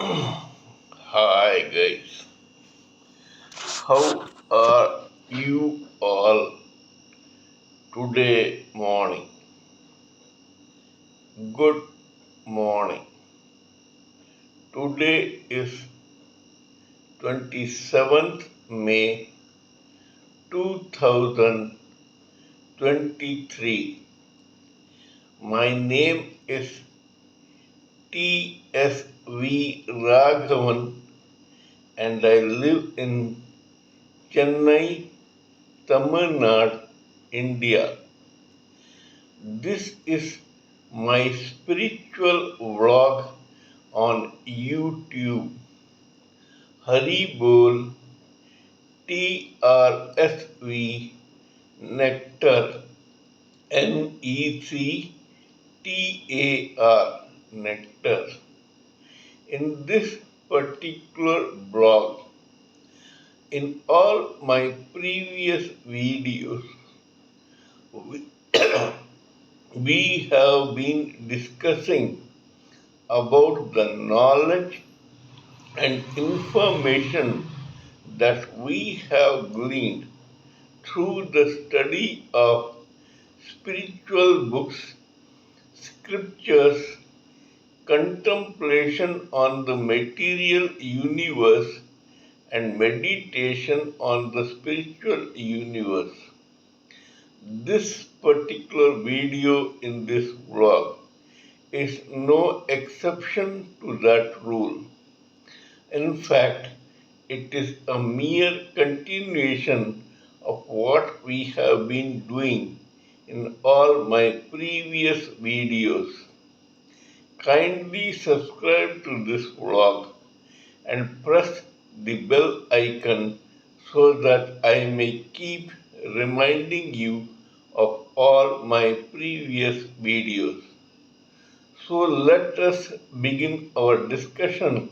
Hi guys, how are you all today morning? Good morning. Today is 27th May 2023. My name is TSV Raghavan and I live in Chennai, Tamil Nadu, India. This is my spiritual vlog on YouTube. Haribol TRSV Nectar NECTAR Nectar. In this particular blog, in all my previous videos, we, we have been discussing about the knowledge and information that we have gleaned through the study of spiritual books, scriptures, contemplation on the material universe, and meditation on the spiritual universe. This particular video in this vlog is no exception to that rule. In fact, it is a mere continuation of what we have been doing in all my previous videos. Kindly subscribe to this vlog and press the bell icon so that I may keep reminding you of all my previous videos. So let us begin our discussion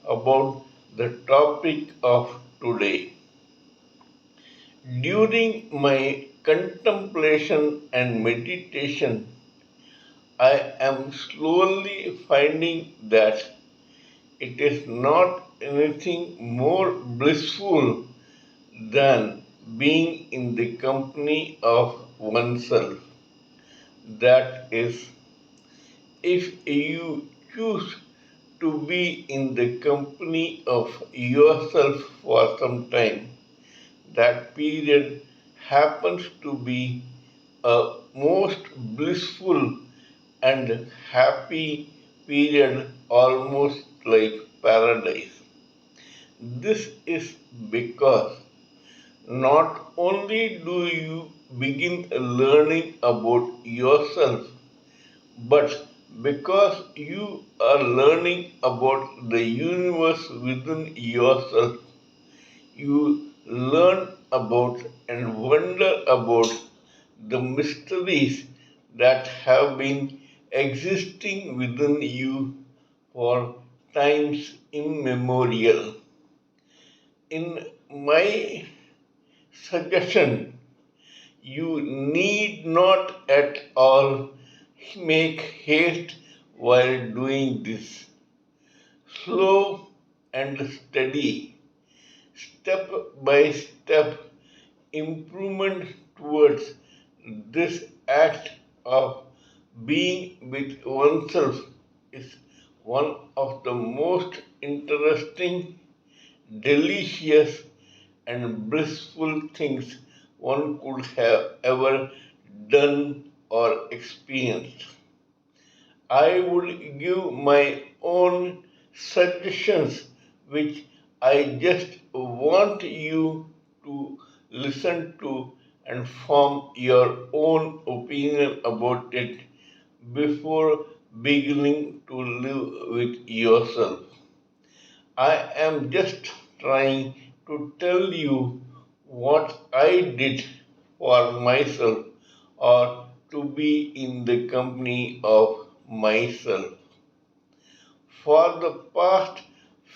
about the topic of today. During my contemplation and meditation, I am slowly finding that it is not anything more blissful than being in the company of oneself. That is, if you choose to be in the company of yourself for some time, that period happens to be a most blissful and happy period, almost like paradise. This is because not only do you begin learning about yourself, but because you are learning about the universe within yourself, you learn about and wonder about the mysteries that have been existing within you for times immemorial. In my suggestion, you need not at all make haste while doing this. Slow and steady, step by step improvement towards this act of being with oneself is one of the most interesting, delicious, and blissful things one could have ever done or experienced. I would give my own suggestions, which I just want you to listen to and form your own opinion about it before beginning to live with yourself. I am just trying to tell you what I did for myself or to be in the company of myself. For the past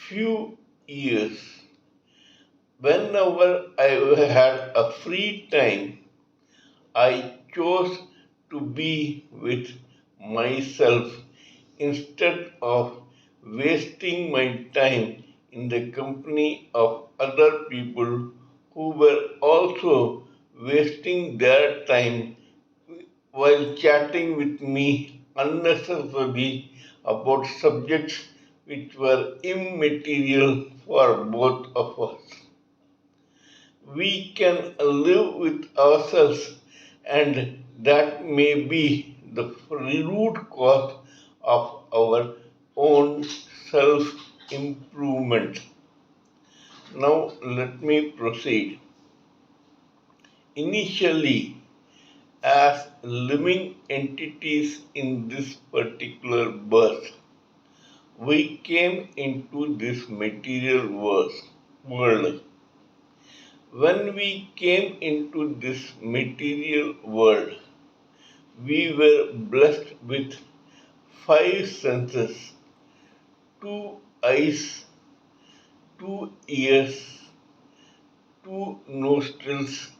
few years, whenever I had a free time, I chose to be with myself instead of wasting my time in the company of other people who were also wasting their time while chatting with me unnecessarily about subjects which were immaterial for both of us. We can live with ourselves, and that may be the root cause of our own self improvement. Now, let me proceed. Initially, as living entities in this particular birth, we came into this material world. When we came into this material world, we were blessed with five senses: two eyes, two ears, two nostrils,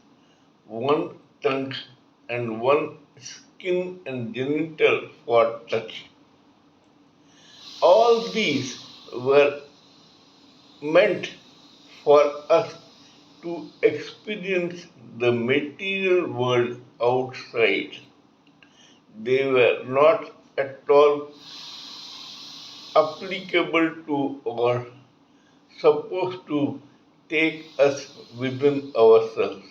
one tongue, and one skin and genital for touch. All these were meant for us to experience the material world outside. They were not at all applicable to or supposed to take us within ourselves.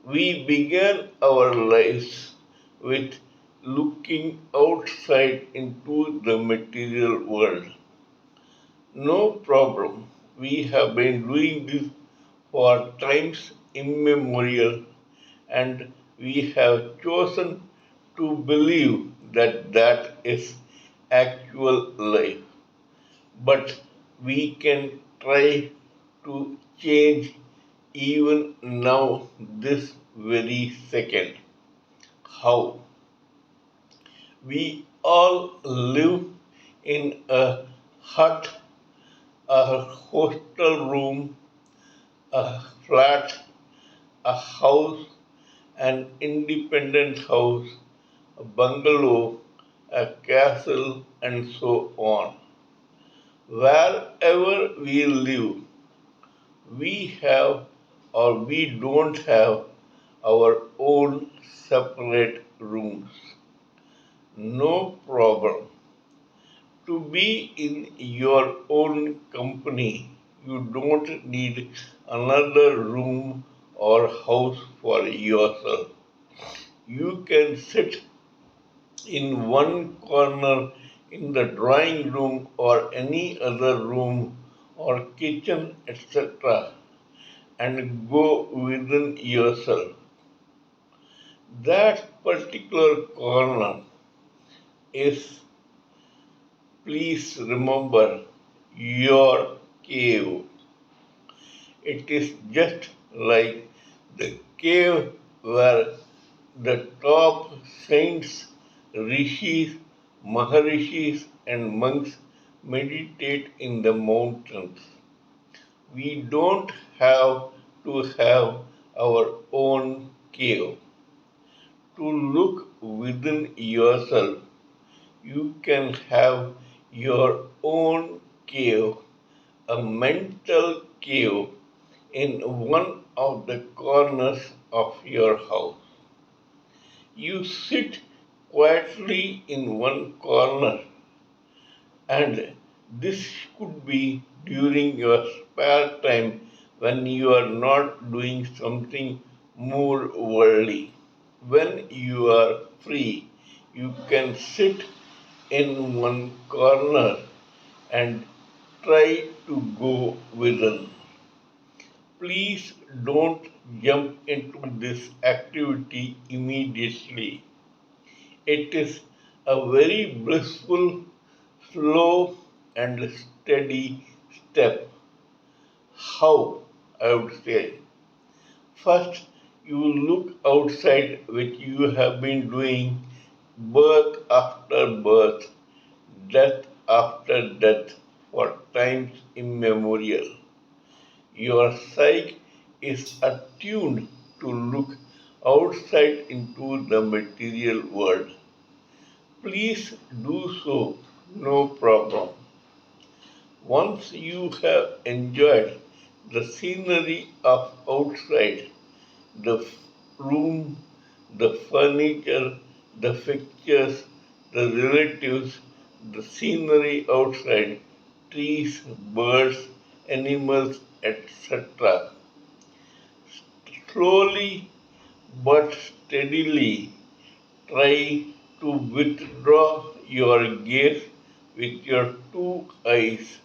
We began our lives with looking outside into the material world. No problem. We have been doing this for times immemorial, and we have chosen to believe that that is actual life. But we can try to change even now, this very second. How? We all live in a hut, a hostel room, a flat, a house, an independent house, a bungalow, a castle, and so on. Wherever we live, we have or we don't have our own separate rooms. No problem. To be in your own company, you don't need another room or house for yourself. You can sit in one corner in the drawing room or any other room or kitchen, etc., and go within yourself. That particular corner is, please remember, your cave. It is just like the cave where the top saints, rishis, maharishis, and monks meditate in the mountains. We don't have to have our own cave. To look within yourself, you can have your own cave, a mental cave in one of the corners of your house. You sit quietly in one corner, and this could be during your spare time when you are not doing something more worldly. When you are free, you can sit in one corner and try to go within. Please don't jump into this activity immediately. It is a very blissful, slow, and steady step. How? I would say. First, you look outside, which you have been doing birth after birth, death after death, for times immemorial. Your psyche is attuned to look outside into the material world. Please do so, no problem. Once you have enjoyed the scenery of outside, the room, the furniture, the fixtures, the relatives, the scenery outside, trees, birds, animals, etc. Slowly but steadily try to withdraw your gaze with your two eyes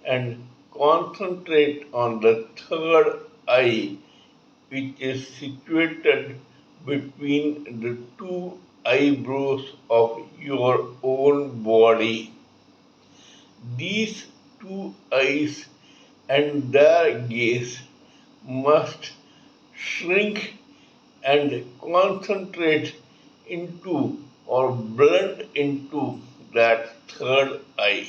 and concentrate on the third eye, which is situated between the two eyebrows of your own body. These two eyes and their gaze must shrink and concentrate into or blend into that third eye.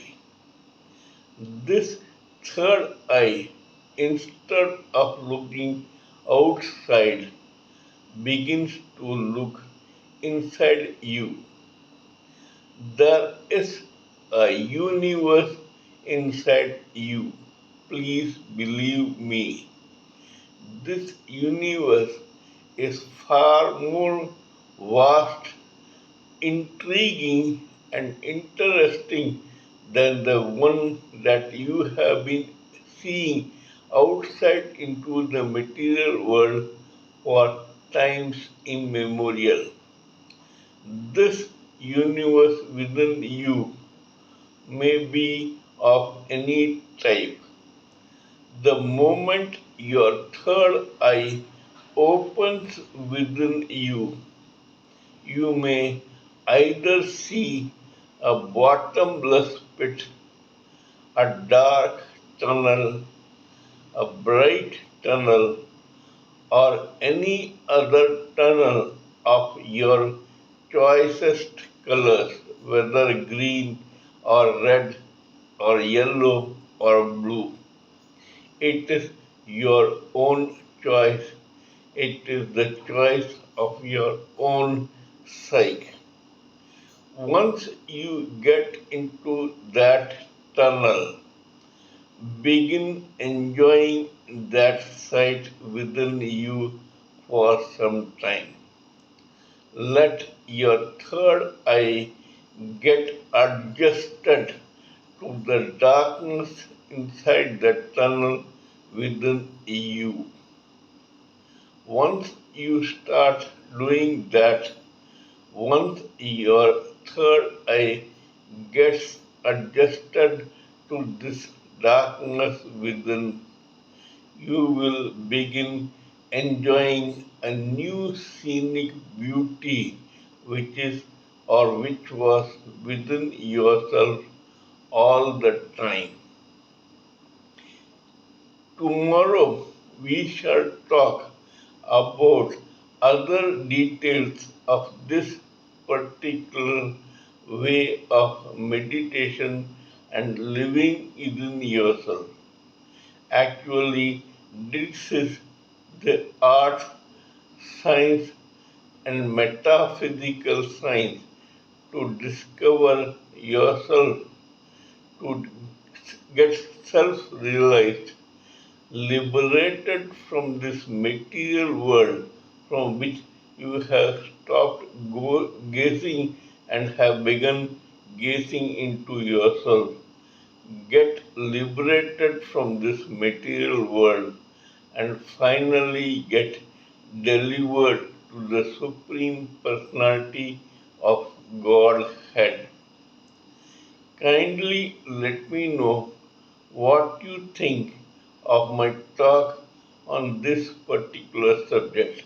This third eye, instead of looking outside, begins to look inside you. There is a universe inside you. Please believe me. This universe is far more vast, intriguing, and interesting than the one that you have been seeing outside into the material world for times immemorial. This universe within you may be of any type. The moment your third eye opens within you, you may either see a bottomless pit, a dark tunnel, a bright tunnel, or any other tunnel of your choicest colors, whether green or red or yellow or blue. It is your own choice. It is the choice of your own psyche. Once you get into that tunnel, begin enjoying that sight within you for some time. Let your third eye get adjusted to the darkness inside the tunnel within you. Once you start doing that, once your third eye gets adjusted to this darkness within, you will begin enjoying a new scenic beauty which is or which was within yourself all the time. Tomorrow we shall talk about other details of this particular way of meditation and living within yourself. Actually, this is the art, science, and metaphysical science to discover yourself, to get self realized, liberated from this material world from which you have stopped gazing and have begun gazing into yourself. Get liberated from this material world and finally get delivered to the Supreme Personality of Godhead. Kindly let me know what you think of my talk on this particular subject.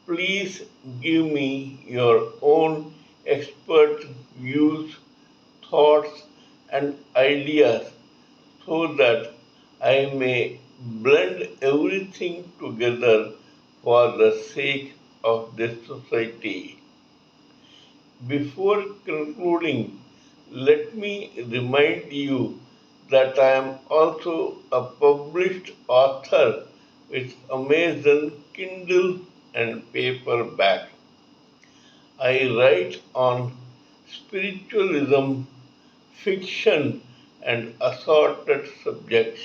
Please give me your own expert views, thoughts, and ideas so that I may blend everything together for the sake of this society. Before concluding, let me remind you that I am also a published author with Amazon Kindle and paperback. I write on spiritualism, fiction, and assorted subjects.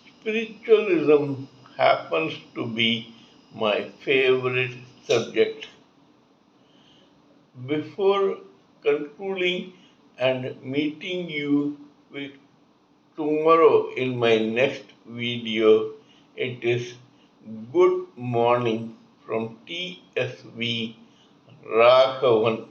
Spiritualism happens to be my favorite subject. Before concluding and meeting you with tomorrow in my next video, it is good morning from TSV Raghavan.